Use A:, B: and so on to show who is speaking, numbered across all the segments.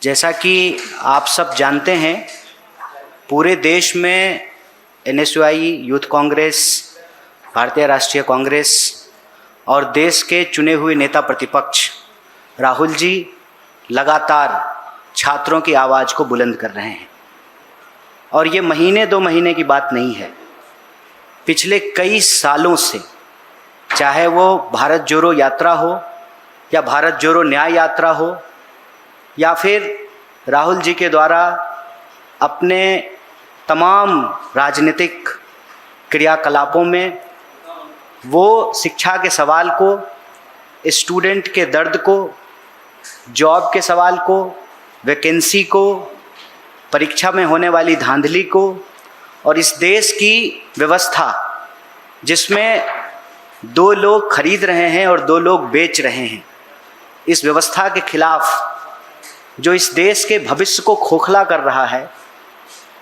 A: जैसा कि आप सब जानते हैं, पूरे देश में एनएसयूआई, यूथ कांग्रेस, भारतीय राष्ट्रीय कांग्रेस और देश के चुने हुए नेता प्रतिपक्ष राहुल जी लगातार छात्रों की आवाज़ को बुलंद कर रहे हैं। और ये महीने दो महीने की बात नहीं है, पिछले कई सालों से, चाहे वो भारत जोड़ो यात्रा हो या भारत जोड़ो न्याय यात्रा हो या फिर राहुल जी के द्वारा अपने तमाम राजनीतिक क्रियाकलापों में वो शिक्षा के सवाल को, स्टूडेंट के दर्द को, जॉब के सवाल को, वैकेंसी को, परीक्षा में होने वाली धांधली को और इस देश की व्यवस्था जिसमें दो लोग खरीद रहे हैं और दो लोग बेच रहे हैं, इस व्यवस्था के खिलाफ, जो इस देश के भविष्य को खोखला कर रहा है,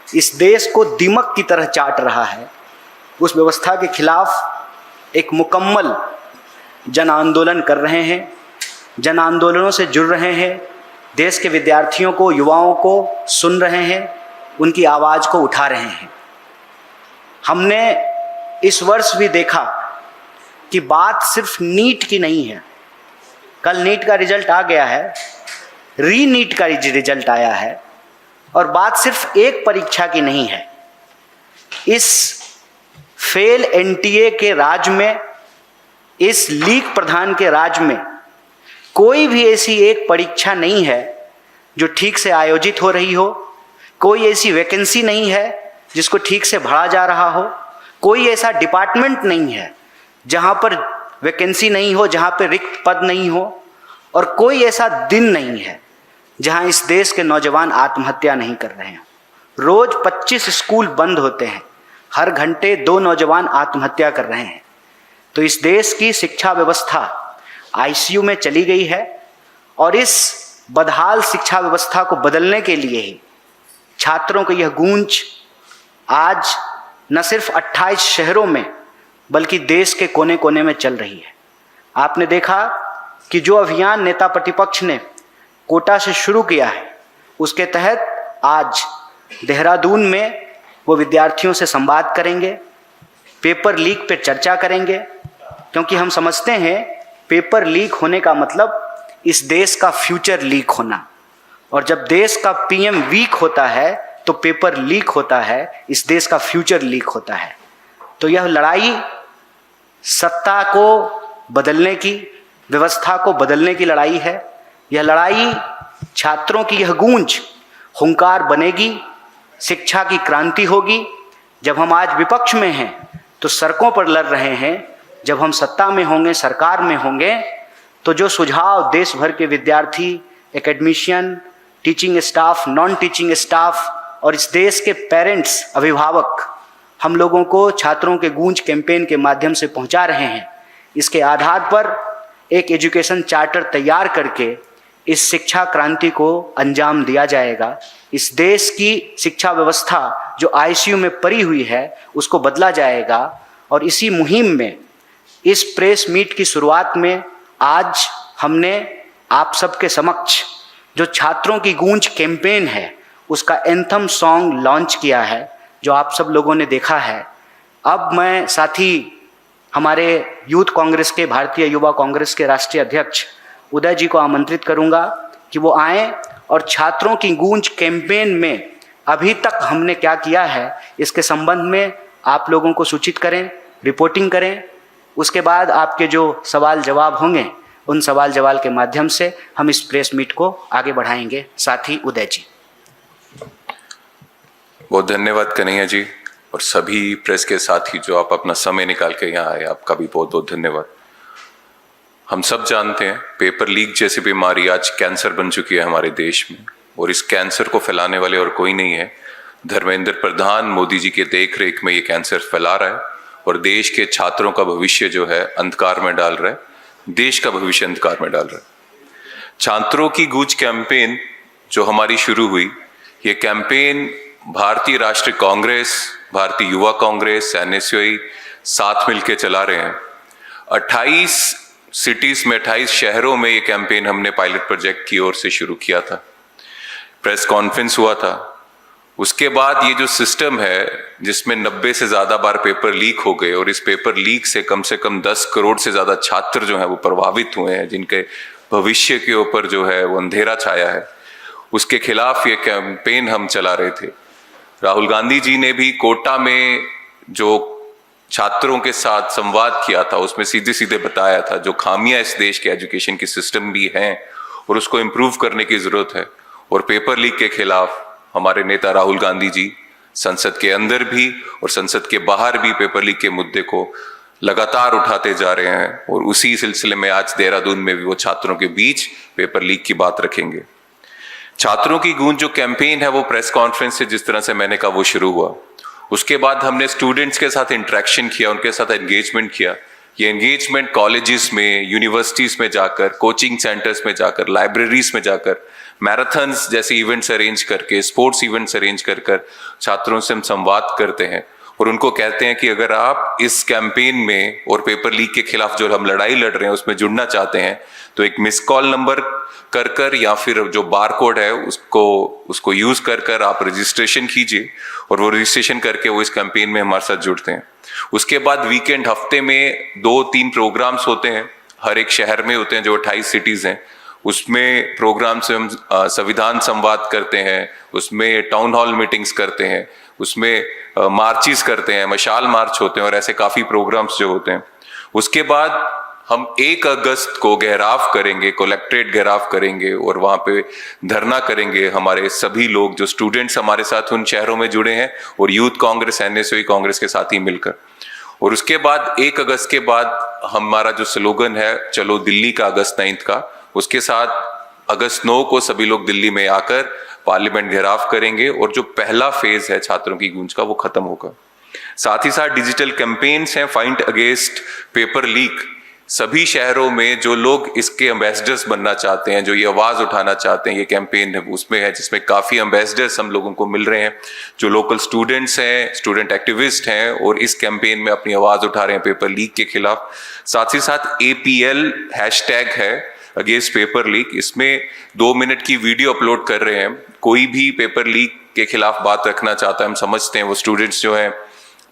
A: इस देश को दीमक की तरह चाट रहा है, उस व्यवस्था के खिलाफ एक मुकम्मल जन आंदोलन कर रहे हैं। जन आंदोलनों से जुड़ रहे हैं, देश के विद्यार्थियों को, युवाओं को सुन रहे हैं, उनकी आवाज़ को उठा रहे हैं। हमने इस वर्ष भी देखा कि बात सिर्फ नीट की नहीं है। कल नीट का रिजल्ट आ गया है, री नीट का रिजल्ट आया है और बात सिर्फ एक परीक्षा की नहीं है। इस फेल एनटीए के राज में, इस लीक प्रधान के राज में कोई भी ऐसी एक परीक्षा नहीं है जो ठीक से आयोजित हो रही हो, कोई ऐसी वैकेंसी नहीं है जिसको ठीक से भरा जा रहा हो, कोई ऐसा डिपार्टमेंट नहीं है जहां पर वैकेंसी नहीं हो, जहां पर रिक्त पद नहीं हो, और कोई ऐसा दिन नहीं है जहां इस देश के नौजवान आत्महत्या नहीं कर रहे हैं। रोज 25 स्कूल बंद होते हैं, हर घंटे 2 नौजवान आत्महत्या कर रहे हैं। तो इस देश की शिक्षा व्यवस्था आईसीयू में चली गई है और इस बदहाल शिक्षा व्यवस्था को बदलने के लिए ही छात्रों की यह गूंज आज न सिर्फ 28 शहरों में बल्कि देश के कोने कोने में चल रही है। आपने देखा कि जो अभियान नेता प्रतिपक्ष ने कोटा से शुरू किया है, उसके तहत आज देहरादून में वो विद्यार्थियों से संवाद करेंगे, पेपर लीक पर चर्चा करेंगे, क्योंकि हम समझते हैं पेपर लीक होने का मतलब इस देश का फ्यूचर लीक होना, और जब देश का पीएम वीक होता है तो पेपर लीक होता है, इस देश का फ्यूचर लीक होता है। तो यह लड़ाई सत्ता को बदलने की, व्यवस्था को बदलने की लड़ाई है। यह लड़ाई छात्रों की यह गूंज हुंकार बनेगी, शिक्षा की क्रांति होगी। जब हम आज विपक्ष में हैं तो सड़कों पर लड़ रहे हैं, जब हम सत्ता में होंगे, सरकार में होंगे, तो जो सुझाव देश भर के विद्यार्थी, academician, teaching staff, non teaching staff और इस देश के पेरेंट्स, अभिभावक हम लोगों को छात्रों के गूंज कैंपेन के माध्यम से पहुंचा रहे हैं, इसके आधार पर एक एजुकेशन चार्टर तैयार करके इस शिक्षा क्रांति को अंजाम दिया जाएगा। इस देश की शिक्षा व्यवस्था जो आईसीयू में पड़ी हुई है उसको बदला जाएगा। और इसी मुहिम में, इस प्रेस मीट की शुरुआत में आज हमने आप सबके समक्ष जो छात्रों की गूंज कैंपेन है उसका एंथम सॉन्ग लॉन्च किया है, जो आप सब लोगों ने देखा है। अब मैं साथी हमारे यूथ कांग्रेस के, भारतीय युवा कांग्रेस के राष्ट्रीय अध्यक्ष उदय जी को आमंत्रित करूंगा कि वो आएँ और छात्रों की गूंज कैंपेन में अभी तक हमने क्या किया है इसके संबंध में आप लोगों को सूचित करें, रिपोर्टिंग करें। उसके बाद आपके जो सवाल जवाब होंगे उन सवाल जवाब के माध्यम से हम इस प्रेस मीट को आगे बढ़ाएंगे। साथी उदय जी।
B: बहुत धन्यवाद कन्हैया जी, और सभी प्रेस के साथी जो आप अपना समय निकाल के यहाँ आए, आपका भी बहुत बहुत धन्यवाद। हम सब जानते हैं पेपर लीक जैसी बीमारी आज कैंसर बन चुकी है हमारे देश में, और इस कैंसर को फैलाने वाले और कोई नहीं है, धर्मेंद्र प्रधान मोदी जी के देख रेख में ये कैंसर फैला रहा है और देश के छात्रों का भविष्य जो है अंधकार में डाल रहा है, देश का भविष्य अंधकार में डाल रहा है। छात्रों की गूंज कैंपेन जो हमारी शुरू हुई, ये कैंपेन भारतीय राष्ट्रीय कांग्रेस, भारतीय युवा कांग्रेस, एनएसयूआई साथ मिलकर चला रहे हैं। 28 सिटीज में, 28 शहरों में ये कैंपेन हमने पायलट प्रोजेक्ट की ओर से शुरू किया था। प्रेस कॉन्फ्रेंस हुआ था। उसके बाद ये जो सिस्टम है जिसमें 90 से ज्यादा बार पेपर लीक हो गए और इस पेपर लीक से कम 10 करोड़ से ज्यादा छात्र जो है वो प्रभावित हुए हैं, जिनके भविष्य के ऊपर जो है वो अंधेरा छाया है, उसके खिलाफ ये कैंपेन हम चला रहे थे। राहुल गांधी जी ने भी कोटा में जो छात्रों के साथ संवाद किया था उसमें सीधे सीधे बताया था जो खामियां इस देश के एजुकेशन के सिस्टम भी हैं और उसको इम्प्रूव करने की जरूरत है। और पेपर लीक के खिलाफ हमारे नेता राहुल गांधी जी संसद के अंदर भी और संसद के बाहर भी पेपर लीक के मुद्दे को लगातार उठाते जा रहे हैं और उसी सिलसिले में आज देहरादून में भी वो छात्रों के बीच पेपर लीक की बात रखेंगे। छात्रों की गूंज जो कैंपेन है वो प्रेस कॉन्फ्रेंस से जिस तरह से मैंने कहा वो शुरू हुआ। उसके बाद हमने स्टूडेंट्स के साथ इंटरेक्शन किया, उनके साथ एंगेजमेंट किया। ये एंगेजमेंट कॉलेजेस में, यूनिवर्सिटीज में जाकर, कोचिंग सेंटर्स में जाकर, लाइब्रेरीज में जाकर, मैराथन्स जैसे इवेंट्स अरेंज करके, स्पोर्ट्स इवेंट्स अरेंज कर छात्रों से हम संवाद करते हैं और उनको कहते हैं कि अगर आप इस कैंपेन में और पेपर लीक के खिलाफ जो हम लड़ाई लड़ रहे हैं उसमें जुड़ना चाहते हैं तो एक मिस कॉल नंबर कर या फिर जो बार कोड है उसको यूज कर आप रजिस्ट्रेशन कीजिए और वो रजिस्ट्रेशन करके वो इस कैंपेन में हमारे साथ जुड़ते हैं। उसके बाद वीकेंड हफ्ते में 2-3 प्रोग्राम्स होते हैं, हर एक शहर में होते हैं, जो 28 सिटीज हैं। उसमें प्रोग्राम से हम संविधान संवाद करते हैं, उसमें टाउन हॉल मीटिंग्स करते हैं, उसमें मार्चिस करते हैं, मशाल मार्च होते हैं और ऐसे काफी प्रोग्राम्स जो होते हैं। उसके बाद हम 1 अगस्त को घेराव करेंगे, कलेक्ट्रेट घेराव करेंगे और वहां पे धरना करेंगे हमारे सभी लोग जो स्टूडेंट्स हमारे साथ उन शहरों में जुड़े हैं और यूथ कांग्रेस, एनएसयूई कांग्रेस के साथ ही मिलकर। और उसके बाद 1 अगस्त के बाद हमारा जो स्लोगन है चलो दिल्ली का अगस्त 9 का, उसके साथ अगस्त 9 को सभी लोग दिल्ली में आकर पार्लियामेंट घेराव करेंगे और जो पहला फेज है छात्रों की गूंज का वो खत्म होगा। साथ ही साथ डिजिटल कैंपेन्स हैं, फाइट अगेंस्ट पेपर लीक। सभी शहरों में जो लोग इसके एम्बेसडर्स बनना चाहते हैं, जो ये आवाज उठाना चाहते हैं, ये कैंपेन है उसमें है, जिसमें काफी एम्बेसडर्स हम लोगों को मिल रहे हैं जो लोकल स्टूडेंट्स हैं, स्टूडेंट एक्टिविस्ट हैं और इस कैंपेन में अपनी आवाज उठा रहे हैं पेपर लीक के खिलाफ। साथ ही साथ APL हैशटैग है अगेंस्ट पेपर लीक, इसमें 2 मिनट की वीडियो अपलोड कर रहे हैं। कोई भी पेपर लीक के खिलाफ बात रखना चाहता है, हम समझते हैं वो स्टूडेंट्स जो हैं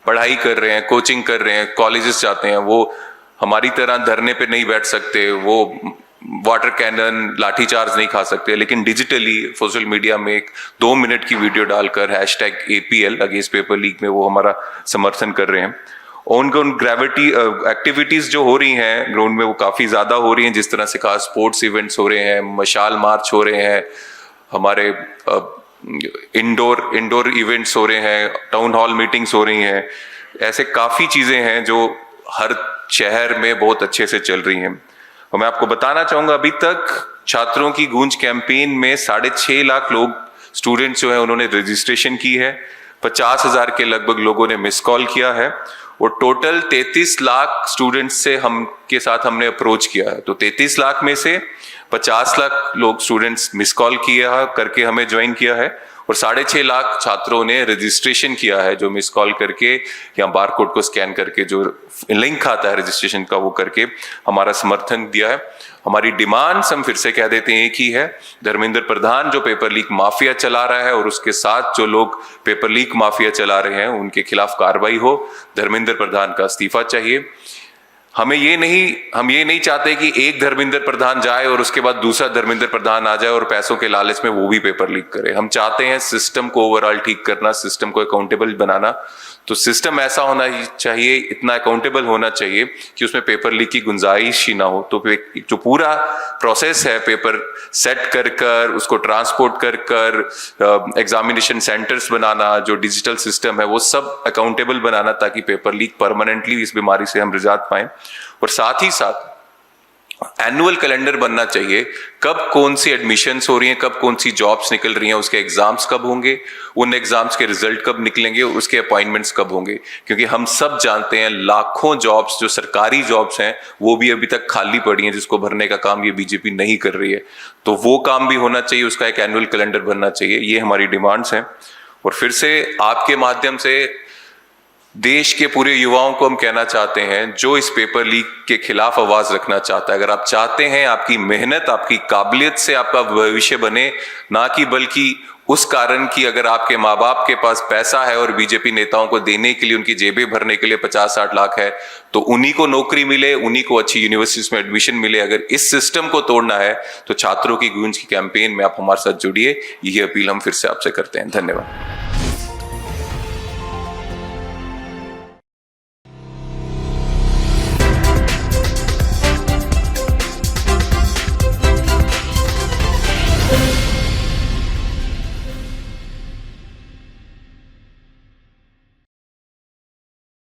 B: पढ़ाई कर रहे हैं, कोचिंग कर रहे हैं, कॉलेजेस जाते हैं, वो हमारी तरह धरने पे नहीं बैठ सकते, वो वाटर कैनन लाठीचार्ज नहीं खा सकते, लेकिन डिजिटली सोशल मीडिया में एक 2 मिनट की वीडियो डालकर hashtag APL against paper leak में वो हमारा समर्थन कर रहे हैं। ऑनग्राउंड ग्रेविटी एक्टिविटीज जो हो रही हैं ग्राउंड में वो काफी ज्यादा हो रही हैं, जिस तरह से कहा स्पोर्ट्स इवेंट्स हो रहे हैं, मशाल मार्च हो रहे हैं, हमारे इंडोर इवेंट्स हो रहे हैं, टाउन हॉल मीटिंग्स हो रही हैं। ऐसे काफी चीजें हैं जो हर शहर में बहुत अच्छे से चल रही हैं। और मैं आपको बताना चाहूंगा अभी तक छात्रों की गूंज कैंपेन में 6.5 लाख लोग स्टूडेंट्स जो है उन्होंने रजिस्ट्रेशन की है, 50,000 के लगभग लोगों ने मिस कॉल किया है और टोटल 33 लाख स्टूडेंट्स से के साथ हमने अप्रोच किया है। तो 33 लाख में से 50 लाख लोग स्टूडेंट्स मिस कॉल किया करके हमें ज्वाइन किया है और 6.5 लाख छात्रों ने रजिस्ट्रेशन किया है, जो मिस कॉल करके या बारकोड को स्कैन करके जो लिंक आता है रजिस्ट्रेशन का वो करके हमारा समर्थन दिया है। हमारी डिमांड्स हम फिर से कह देते हैं एक ही है, धर्मेंद्र प्रधान जो पेपर लीक माफिया चला रहा है और उसके साथ जो लोग पेपर लीक माफिया चला रहे हैं उनके खिलाफ कार्रवाई हो। धर्मेंद्र प्रधान का इस्तीफा चाहिए। हम ये नहीं चाहते कि एक धर्मेंद्र प्रधान जाए और उसके बाद दूसरा धर्मेंद्र प्रधान आ जाए और पैसों के लालच में वो भी पेपर लीक करे। हम चाहते हैं सिस्टम को ओवरऑल ठीक करना, सिस्टम को अकाउंटेबल बनाना। तो सिस्टम ऐसा होना चाहिए, इतना अकाउंटेबल होना चाहिए कि उसमें पेपर लीक की गुंजाइश ही ना हो। तो जो पूरा प्रोसेस है पेपर सेट कर उसको ट्रांसपोर्ट कर एग्जामिनेशन सेंटर्स बनाना, जो डिजिटल सिस्टम है वो सब अकाउंटेबल बनाना ताकि पेपर लीक परमानेंटली इस बीमारी से हम निजात पाएं। और साथ ही साथ एनुअल कैलेंडर बनना चाहिए, कब कौन सी एडमिशन्स हो रही हैं, कब कौन सी जॉब्स निकल रही हैं, उसके एग्जाम्स कब होंगे, उन एग्जाम्स के रिजल्ट कब निकलेंगे, उसके अपॉइंटमेंट्स कब होंगे। क्योंकि हम सब जानते हैं लाखों जॉब्स जो सरकारी जॉब्स हैं वो भी अभी तक खाली पड़ी हैं, जिसको भरने का काम ये बीजेपी नहीं कर रही है। तो वो काम भी होना चाहिए, उसका एक एनुअल कैलेंडर बनना चाहिए। ये हमारी डिमांड्स हैं। और फिर से आपके माध्यम से देश के पूरे युवाओं को हम कहना चाहते हैं, जो इस पेपर लीक के खिलाफ आवाज रखना चाहता है, अगर आप चाहते हैं आपकी मेहनत, आपकी काबिलियत से आपका भविष्य बने, ना कि बल्कि उस कारण कि अगर आपके माँ बाप के पास पैसा है और बीजेपी नेताओं को देने के लिए, उनकी जेबें भरने के लिए 50-60 लाख है, तो उन्हीं को नौकरी मिले, उन्हीं को अच्छी यूनिवर्सिटीज में एडमिशन मिले। अगर इस सिस्टम को तोड़ना है तो छात्रों की गूंज की कैंपेन में आप हमारे साथ जुड़िए, यही अपील हम फिर से आपसे करते हैं। धन्यवाद।